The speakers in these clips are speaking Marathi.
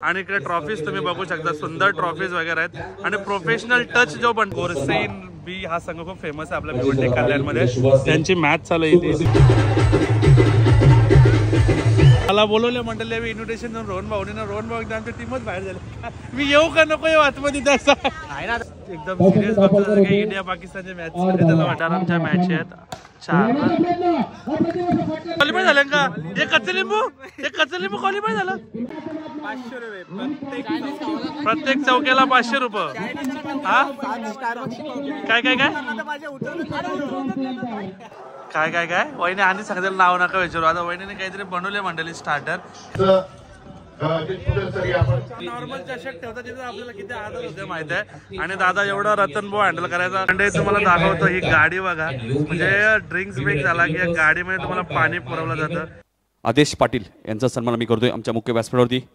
आणि इकडे ट्रॉफीज तुम्ही बघू शकता, सुंदर ट्रॉफीज वगैरे आहेत आणि प्रोफेशनल टच जो पण गोरसेन बी हा संघ खूप फेमस आहे आपल्या भिवंडी कल्याणमध्ये. त्यांची मॅच चालू आहे इथे. मला बोलवले मंडळी इन्व्हिटेशन देऊन रोहन भाऊ आमची टीमच बाहेर झाली. मी येऊ का नको येऊ आतमध्ये त्याचा एकदम सिरियस बघतो इंडिया पाकिस्तानच्या मॅच त्याला वाटणार आमच्या मॅच आहेत. क्वालिफाय झालं का? हे कच्चलिंबू क्वालिफाय झालं. 500 रुपये प्रत्येक चौक्याला 500 रुपये. हा काय काय काय काय काय काय वहिनी आणि सांगितलं नाव नका विचारू. आता वहिनीने काहीतरी बनवले मंडळी स्टार्टर. नॉर्मल चषक ठेवता तिथे आपल्याला किती आदर होते माहिती आहे. आणि दादा एवढा रतनभाऊ हँडल करायचा. म्हणजे तुम्हाला दाखवतो ही गाडी बघा, म्हणजे ड्रिंक्स ब्रेक झाला की या गाडीमध्ये तुम्हाला पाणी पुरवलं जातं. आदेश पाटील यांचा सन्मान आम्ही करतोय आमच्या मुख्य व्यासपीठावरती.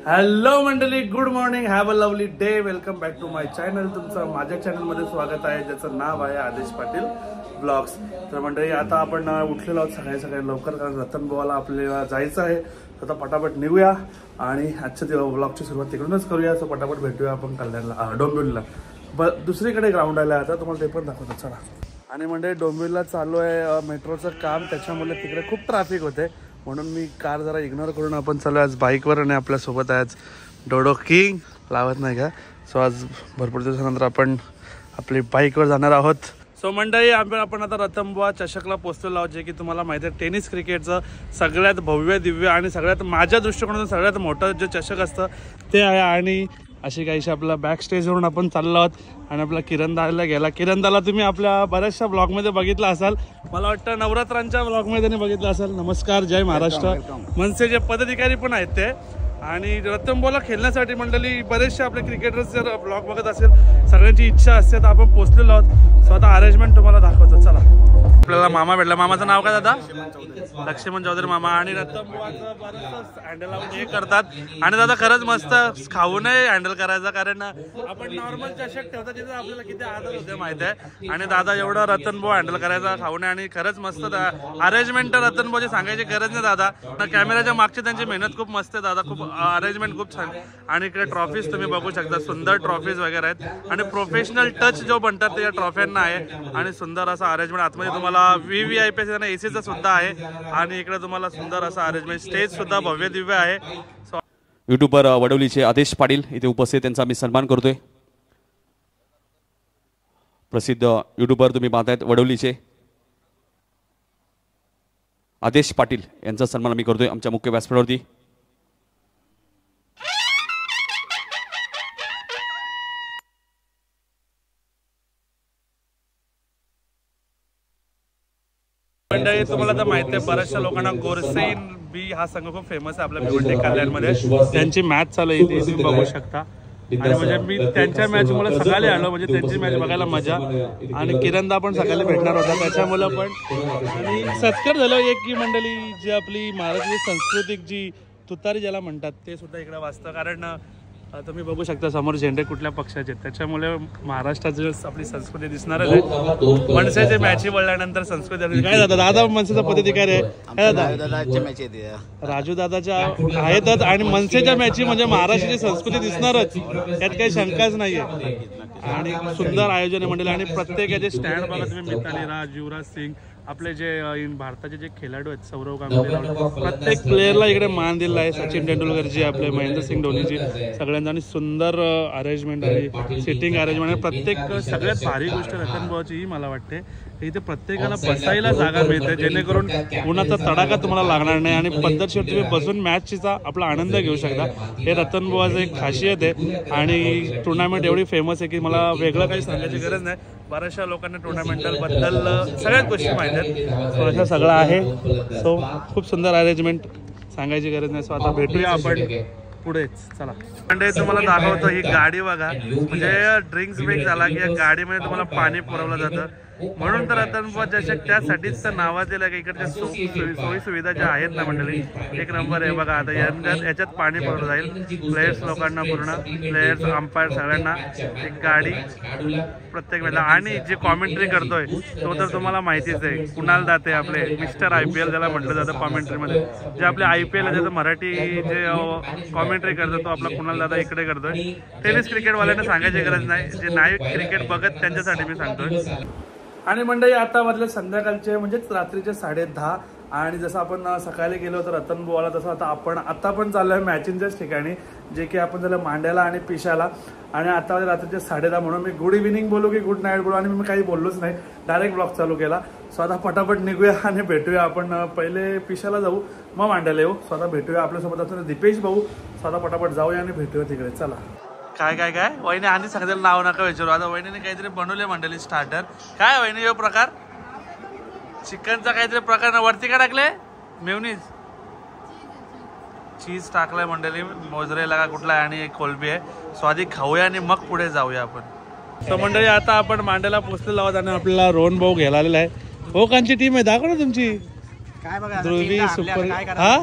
हॅलो मंडळी, good morning, have a lovely day. Welcome back to my channel. तुमचं माझ्या चॅनलमध्ये स्वागत आहे, ज्याचं नाव आहे आदेश पाटील ब्लॉग्स. तर मंडळी आता आपण उठलेलो आहोत सकाळी लवकर, कारण रतनभाऊला आपल्याला जायचं आहे. आता पटापट निघूया आणि आजच्या ब्लॉगची सुरुवात तिकडूनच करूया. सो पटापट भेटूया आपण कल्याणला, डोंबिवलीला. दुसरीकडे ग्राउंड आलं आता तुम्हाला ते पण दाखवतो चला. आणि मंडळी डोंबिवलीला चालू आहे मेट्रोचं काम, त्याच्यामुळे तिकडे खूप ट्रॅफिक होते, म्हणून मी कार जरा इग्नोर करून आपण चालू आज बाईकवर. आणि आपल्यासोबत आज डोडो किंग लावत नाही का. सो आज भरपूर दिवसानंतर आपण आपली बाईकवर जाणार आहोत. सो मंडळी आपण आता रतनबुवा चषकला पोहोचलेलो आहोत, जे की तुम्हाला माहिती आहे टेनिस क्रिकेटचं सगळ्यात भव्य दिव्य आणि सगळ्यात माझ्या दृष्टिकोनातून सगळ्यात मोठं जे चषक असतं ते आहे. आणि अशी काहीशी आपला बॅक स्टेजवरून आपण चाललो आहोत आणि आपला किरणदाला गेला. किरणदाला तुम्ही आपल्या बऱ्याचशा ब्लॉगमध्ये बघितलं असाल, मला वाटतं नवरात्रांच्या ब्लॉगमध्ये त्यांनी बघितलं असाल. नमस्कार, जय महाराष्ट्र. मनसेचे पदाधिकारी पण आहेत ते. आणि रतनबुवाला खेळण्यासाठी मंडळी बरेचसे आपले क्रिकेटर्स जर ब्लॉग बघत असेल, सगळ्यांची इच्छा असते, तर आपण पोहोचलेलो आहोत. सो आता अरेंजमेंट तुम्हाला दाखवतो चला. आपल्याला मामा भेटला. मामाचं नाव काय दादा? लक्ष्मण चौधरी मामा. आणि रतनबुवाचं बरंच हँडल लावून हे करतात. आणि दादा खरंच मस्त खाऊनही हँडल करायचा, कारण आपण नॉर्मल चषक ठेवता तिथे आपल्याला किती आदर होते माहिती आहे. आणि दादा एवढा रतनबुवा हँडल करायचा खाऊन. आणि खरंच मस्त अरेंजमेंट रतनबुवाची सांगायची गरज नाही दादा. कॅमेऱ्याच्या मागची त्यांची मेहनत खूप मस्त आहे दादा, खूप अरेंजमेंट खूप छान. आणि इकडे ट्रॉफीज तुम्ही बघू शकता, सुंदर ट्रॉफीज वगैरे आहेत आणि प्रोफेशनल टच जो म्हणतात ते या ट्रॉफींना आहे. आणि सुंदर असा अरेंजमेंट आतमध्ये तुम्हाला VVIP एसीचा सुद्धा आहे. आणि इकडे तुम्हाला सुंदर असा अरेंजमेंट, स्टेज सुद्धा भव्य दिव्य आहे. युट्यूबर वडवलीचे आदेश पाटील इथे उपस्थित, त्यांचा आम्ही सन्मान करतोय. प्रसिद्ध युट्यूबर तुम्ही पाहतायत वडवलीचे आदेश पाटील यांचा सन्मान आम्ही करतोय आमच्या मुख्य व्यासपीठावरती. मंडळी तुम्हाला तर माहिती आहे, बऱ्याचशा लोकांना गोरसेन बी हा संघ खूप फेमस आहे आपल्या भिवंडी कल्याणमध्ये. त्यांची मॅच चालू आहे इथे तुम्ही बघू शकता. आणि म्हणजे मी त्यांच्या मॅच मुळे सकाळी आलो, म्हणजे त्यांची मॅच बघायला मजा. आणि किरणदा पण सकाळी भेटणार होता त्याच्यामुळे पण. आणि सत्कार झालं एक की मंडळी जी आपली महाराष्ट्राची सांस्कृतिक जी तुतारी ज्याला म्हणतात ते सुद्धा इकडे वाचतं. कारण तुम्ही बघू शकता समोर झेंडे कुठल्या पक्षाचे, त्याच्यामुळे महाराष्ट्राची आपली संस्कृती दिसणारच आहे. मनसेचे मॅची वळल्यानंतर संस्कृती काय जातात. दादा मनसेचा पदाधिकारी आहे काय दादा? राजू दादाच्या आहेतच. आणि मनसेच्या मॅची म्हणजे महाराष्ट्राची संस्कृती दिसणारच, यात काही शंकाच नाहीये. आणि सुंदर आयोजन आहे मंडळी. आणि प्रत्येक याचे स्टँड बघा तुम्ही, मिताली राज, युवराज सिंग, आपले जे भारताचे जे खेळाडू आहेत, सौरव गांगुली, प्रत्येक प्लेयरला इकडे मान दिलेला आहे. सचिन तेंडुलकरजी, आपले महेंद्रसिंग धोनीजी, सगळ्यांचा. आणि सुंदर अरेंजमेंट आणि सिटिंग अरेंजमेंट आहे. प्रत्येक सगळ्यात भारी गोष्ट रतनबुवाची ही मला वाटते, इथे प्रत्येकाला बसायला जागा मिळते, जेणेकरून उन्हाचा तडाखा तुम्हाला लागणार नाही आणि पद्धतशीर तुम्ही बसून मॅचचा आपला आनंद घेऊ शकता. हे रतनबुवाचं एक खासियत आहे. आणि टुर्नामेंट एवढी फेमस आहे की मला वेगळं काही सांगायची गरज नाही. बऱ्याचशा लोकांना टुर्नामेंटबद्दल सगळ्याच गोष्टी माहीत आहेत. सो असं सगळं आहे. सो खूप सुंदर अरेंजमेंट, सांगायची गरज नाही. सो आता भेटूया आपण पुढेच चला. म्हणजे तुम्हाला दाखवतो ही गाडी बघा, म्हणजे ड्रिंक्स ब्रेक झाला की या गाडीमध्ये तुम्हाला पाणी पुरवलं जातं. म्हणून तर रतनबुवा चषक त्यासाठीच तर नावाजलेलं आहे. इकडच्या सोयी सुविधा ज्या आहेत ना मंडळी एक नंबर आहे बघा. आता याच्यात पाणी पडून जाईल प्लेयर्स लोकांना पूर्ण प्लेयर्स अंपायर सगळ्यांना एक गाडी प्रत्येक वेळेला. आणि जे कॉमेंट्री करतोय तो तर तुम्हाला माहितीच आहे कुणाल दाते आपले मिस्टर IPL ज्याला म्हटलं जातं कॉमेंट्रीमध्ये. जे आपले IPL ज्याचं मराठी जे कॉमेंट्री करतो तो आपला कुणाल दादा इकडे करतोय. टेनिस क्रिकेटवाल्यांना सांगायची गरज नाही, जे नाही क्रिकेट बघत त्यांच्यासाठी मी सांगतोय. आणि मंडळी आता वाजले संध्याकाळचे म्हणजेच रात्रीचे 10:30. आणि जसं आपण सकाळी गेलो होतो रतनबुवाला तसं आता पण चाललो आहे मॅचिंगच्याच ठिकाणी जे की आपण झालं मांड्याला आणि पिशाला. आणि आता रात्रीचे 10:30 म्हणून मी गुड इव्हिनिंग बोलू की गुड नाईट बोलू आणि मी काही बोललोच नाही, डायरेक्ट ब्लॉग चालू केला. स्वतः पटापट निघूया आणि भेटूया. आपण पहिले पिशाला जाऊ मग मांड्याला येऊ. स्वतः भेटूया. आपल्यासोबत असं दीपेश भाऊ. स्वतः पटापट जाऊया आणि भेटूया तिकडे. चला. काय काय काय वहिनी आणि सांगितलं नाव नका विचारू. आता वहिनीने काहीतरी बनवले मंडळी स्टार्टर. काय वहिनी यो प्रकार चिकनचा काहीतरी प्रकार ना वरती काय टाकले मेवनीज चीज टाकलाय मंडळी मोजरेला का कुठला आहे आणि एक कोलबी आहे. स्वादी खाऊया आणि मग पुढे जाऊया आपण. तर मंडळी आता आपण मांड्याला पोचलेलो आहोत आणि आपल्याला रोहन भाऊ घ्यायला आलेला आहे. हो कांची टीम आहे दाखव ना तुमची. काय बघा ध्रुवी सुपर हा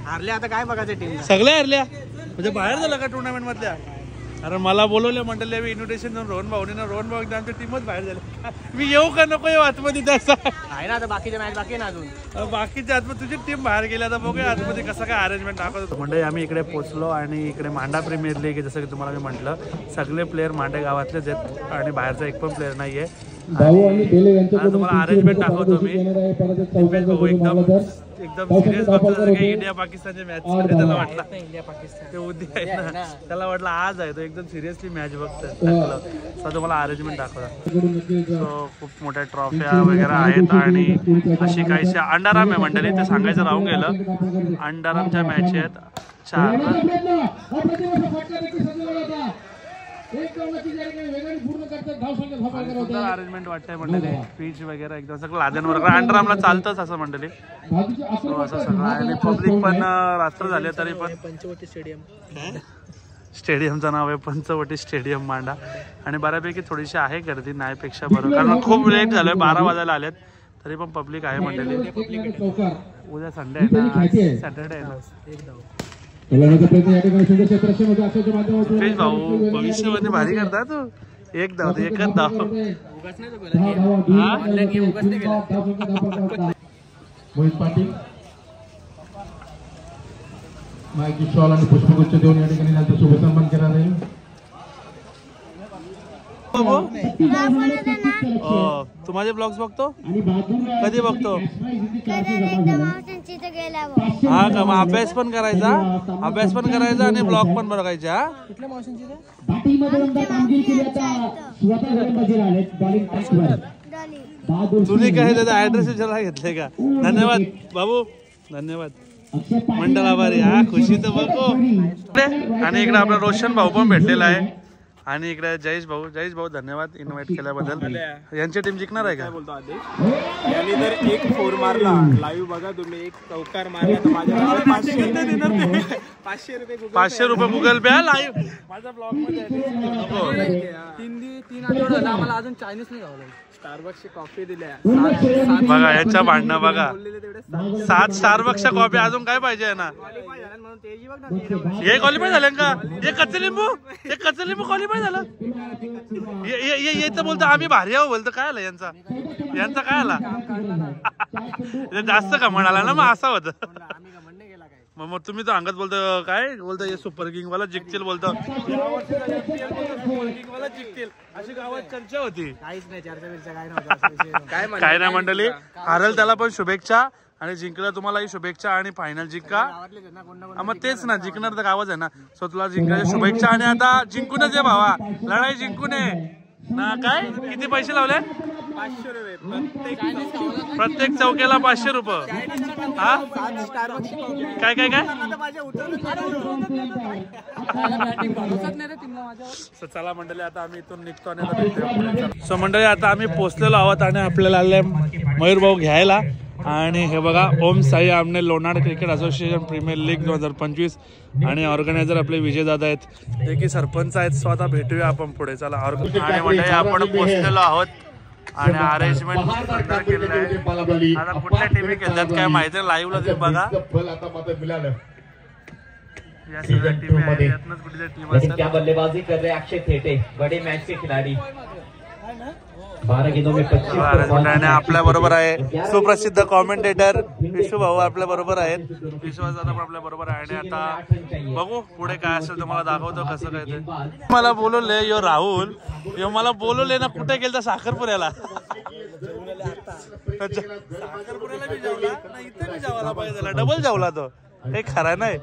हारल्या आता काय बघायचं टीम सगळ्या हरल्या म्हणजे बाहेर झालं का टुर्नामेंट मधल्या. अरे मला बोलवलं मंडळी मी इन्व्हिटेशन देऊन रोहन भाऊ एकदा आमच्या टीमच बाहेर झाले. मी येऊ का नको येऊ आतमध्ये तसा आहे ना आता बाकीचे मॅच बाकी ना अजून बाकीच्या आतमध्ये तुझी टीम बाहेर गेली. आता बघूया आतमध्ये कसं काय अरेंजमेंट दाखवतो. मंडळी आम्ही इकडे पोहोचलो आणि इकडे मांडा प्रीमियर लीग जसं की तुम्हाला मी म्हटलं सगळे प्लेयर मांडे गावातलेच आहेत आणि बाहेरचा एक पण प्लेयर नाहीये. तुम्हाला अरेंजमेंट दाखवतो मी एकदम सिरियस बघतो इंडिया पाकिस्तानची मॅच त्याला वाटला ते उद्या आहे ना त्याला वाटलं आज आहे तो एकदम सिरियसली मॅच बघतोय. तुम्हाला अरेंजमेंट दाखवतो. सो खूप मोठ्या ट्रॉफ्या वगैरे आहेत आणि अशी काहीशी अंडाराम आहे मंडळी ते सांगायचं राहून गेलं. अंडारामच्या मॅच आहेत 4. अरेंजमेंट वाटतंय मंडळी स्पीच वगैरे एकदम सगळं लाद्यांवर अंडरआर्मला चालतंच असं मंडळी. असं सगळं आणि पब्लिक पण रात्र झाले तरी पण पंचवटी स्टेडियम स्टेडियमचं नाव आहे पंचवटी स्टेडियम मांडा. आणि बऱ्यापैकी थोडीशी आहे गर्दी नाहीपेक्षा बरं कारण खूप लेट झालोय 12 वाजायला आलेत तरी पण पब्लिक आहे मंडळी. उद्या संडे आहे ना सॅटर्डे आहे ना. सुपेश भाऊ भविष्यामध्ये भारी करता तू. एकच धाव मोहित पाटील माहिती शॉल आणि पुष्पगुच्छ देऊन या ठिकाणी त्यांचा शुभ सन्मान केला जाईल. तू माझे ब्लॉग्स बघतो कधी बघतो. हा का मग अभ्यास पण करायचा आणि ब्लॉग पण बघायचा. तुम्ही काय त्याचा ऍड्रेस विचारायला घेतले का. धन्यवाद बाबू धन्यवाद. मंडळ आभारी. हा खुशी तर बघो. आणि इकडे आपला रोशन भाऊ पण भेटलेला आहे आणि इकडे जयेश भाऊ धन्यवाद इन्व्हाइट केल्याबद्दल. यांची टीम जिंकणार आहे का. बोलतो आदेश यांनी जर एक 4 मारला लाईव्ह बघा तुम्ही एक चौकार मारला तर माझ्या 500 रुपये गुगल पे लाईव्ह माझा ब्लॉग मध्ये. 3 आठवडे आम्हाला अजून चायनीज नाही गावलं. स्टारबक्सची कॉफी दिल्या बघा याच्या भांडणं बघा. 7 स्टारबक्सच्या कॉफी अजून काय पाहिजे ना. हे क्वालिफाय झालं का. हे कच्चे लिंबू क्वालिफाय झालं. येतं बोलतो आम्ही भारी आहो बोलतो. काय आलं यांचा काय आला जास्त का म्हणाला ना मग असा होतं. मग तुम्ही तर अंगात बोलतो काय बोलतो हे सुपर किंग वाला जिंकतील बोलतो. जिंकतील अशी गावात चर्चा होती. काहीच नाही चर्चा काय नाही मंडळी. हारल त्याला पण शुभेच्छा आणि जिंकलं तुम्हालाही शुभेच्छा आणि फायनल जिंका. मग तेच ना जिंकणार तर गावच आहे ना. सो तुला जिंकण्याच्या शुभेच्छा आणि आता जिंकूनच आहे भावा. लढाई जिंकून आहे ना. काय किती पैसे लावले 500 रुपये प्रत्येक चौक्याला 500 रुपये. हा काय काय काय चला मंडळी आता आम्ही इथून निघतो आणि सो मंडळी आता आम्ही पोहोचलेलो आहोत आणि आपल्याला आले मयूर भाऊ घ्यायला. आणि हे बघा Om Sai Aamne Lonar cricket association premier league 2025 आणि ऑर्गनायझर आपले विजय दादा आहेत जे की सरपंच आहेत. स्वतः भेटूया आपण पुढे. चला आणि मंडळी आपण पोहोचलेलो आहोत आणि अरेंजमेंट सुंदर केलेलं आहे. आता कुठल्या टीमी खेळतात काय माहिती नाही, लाईव्हला तुम्ही बघा. या सगळ्या टीमी आहेत, यातनंच कुठल्या टीम असतात. क्या बल्लेबाजी कर रहे अक्षय थेटे, बड़े मैच के खिलाड़ी. 12 गेंदों में 25. आणि आपल्या बरोबर आहे सुप्रसिद्ध कॉमेंटेटर विश्व भाऊ आपल्या बरोबर आहेत. विश्वास दादा पण आपल्या बरोबर आहे. आणि आता बघू पुढे काय असेल तुम्हाला दाखवतो कसं काय ते. मला बोलवले यो राहुल, यो मला बोलवले ना कुठे गेल तर साखरपुऱ्याला. साखरपुऱ्याला बी जेवला ना, इथे बी जेवायला पाहिजे त्याला, डबल जेवला तो. हे खरा नाही,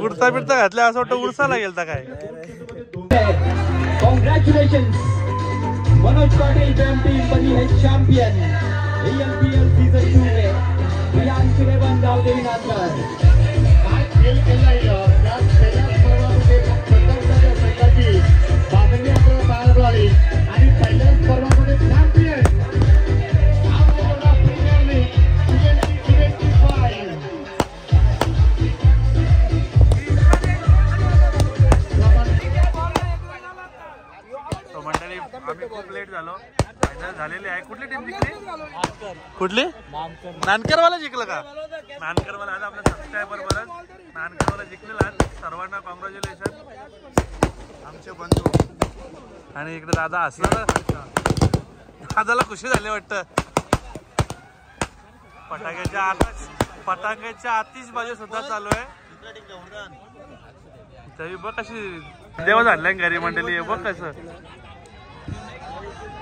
कुर्ता बिरता घातल्या असं वाटतं उरसाला गेलता काय. कॉन्ग्रॅच्युलेशन, मनोज पाटील टीम बनी है चैंपियन ALPL सीजन 2 में. प्रियांश रेवन गावदेवी नांदकर काय खेळ केलाय त्या पहिल्या पर्वामध्ये प्रथमच्या संघाची बादली आपल्याला पाहायला मिळाली आणि पहिल्याच पर्वामध्ये चॅम्पियन प्रीमियर लीग 2025. मंडळी आम्ही खूप लेट झालो, फायनल झालेली आहे. कुठली टीम जिंकली? कुठली? नानकरवाला जिंकलं का? नानकरवाला आज आपल्या सबस्क्रायबर बरंच नानकरवाला जिंकलेला. सर्वांना कॉंग्रॅच्युलेशन आमचे बंधू. आणि इकडे दादा असणार, दादाला खुशी झाली वाटतं. फटाक्याच्या आतिषबाजी सुद्धा चालू आहे. तरी बघ कशी देव झाल्या घरी मंडळी. बघ कसं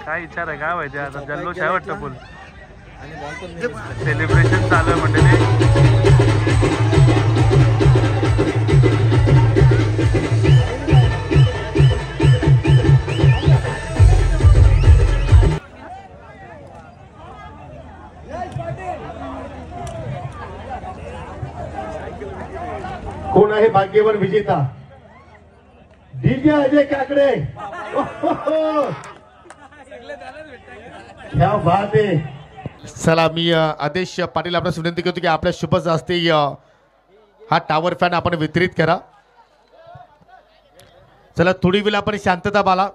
काय विचार आहे काय माहिती. आता जल्लोष आहे वाटतं फुल सेलिब्रेशन चालू आहे मंडळी. कोण आहे भाग्यवान विजेता? दिव्य अजय काकडे. क्या बात आहे. चला मी आदेश पाटील आपल्याला विनंती करतो की आपल्या शुभ हस्ते हा टॉवर फॅन आपण वितरित करा. चला थोडी वेळ आपण शांतता बाळा.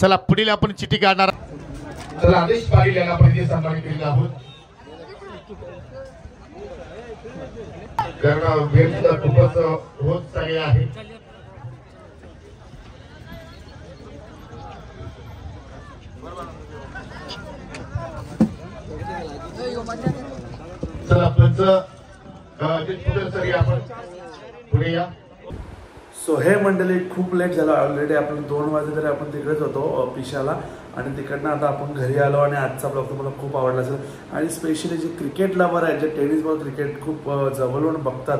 चला पुढील आपण चिठी काढणार. चला आदेश पाटील यांना आपण इथे सन्मानित केलेला आहोत. कारण वेळ सुद्धा खूपच होत चालली आहे. चला पंच आपण पुढे या. सो हे मंडळी खूप लेट झालं. ऑलरेडी आपण 2 वाजे तरी आपण तिकडेच होतो पिशाला. आणि तिकडनं आता आपण घरी आलो. आणि आजचा ब्लॉग तुम्हाला खूप आवडला असेल. आणि स्पेशली जे क्रिकेट लवर आहेत, जे टेनिस बॉल क्रिकेट खूप जवळून बघतात,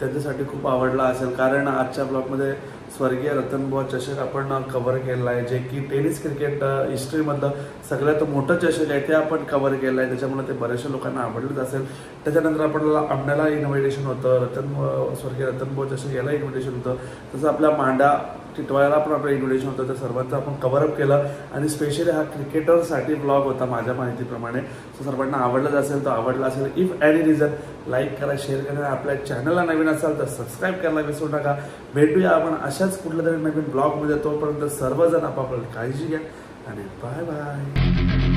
त्यांच्यासाठी खूप आवडला असेल. कारण आजच्या ब्लॉगमध्ये स्वर्गीय रतनबुवा चषक आपण कव्हर केला आहे, जे की टेनिस क्रिकेट हिस्ट्रीमधलं सगळ्यात मोठं चषक आहे ते आपण कव्हर केलं आहे. त्याच्यामुळे ते बऱ्याचशा लोकांना आवडलंच असेल. त्याच्यानंतर आपल्याला आमण्याला इन्व्हिटेशन होतं, स्वर्गीय रतनबुवा चषक याला इन्व्हिटेशन होतं. तसं आपल्या मांडा टिटवाळ्याला पण आपलं इन्व्हिटेशन होतं. तर सर्वांचं आपण कव्हरअप केलं. आणि स्पेशली हा क्रिकेटरसाठी ब्लॉग होता माझ्या माहितीप्रमाणे. सो सर्वांना आवडलंच असेल तर आवडला असेल. इफ एनी रिझन लाईक करा, शेअर करा. आपल्या चॅनलला नवीन असाल तर सबस्क्राईब करायला विसरू नका. भेटूया आपण अशाच कुठल्या तरी नवीन ब्लॉगमध्ये. तोपर्यंत सर्वजण आपापलं काळजी घ्या आणि बाय बाय.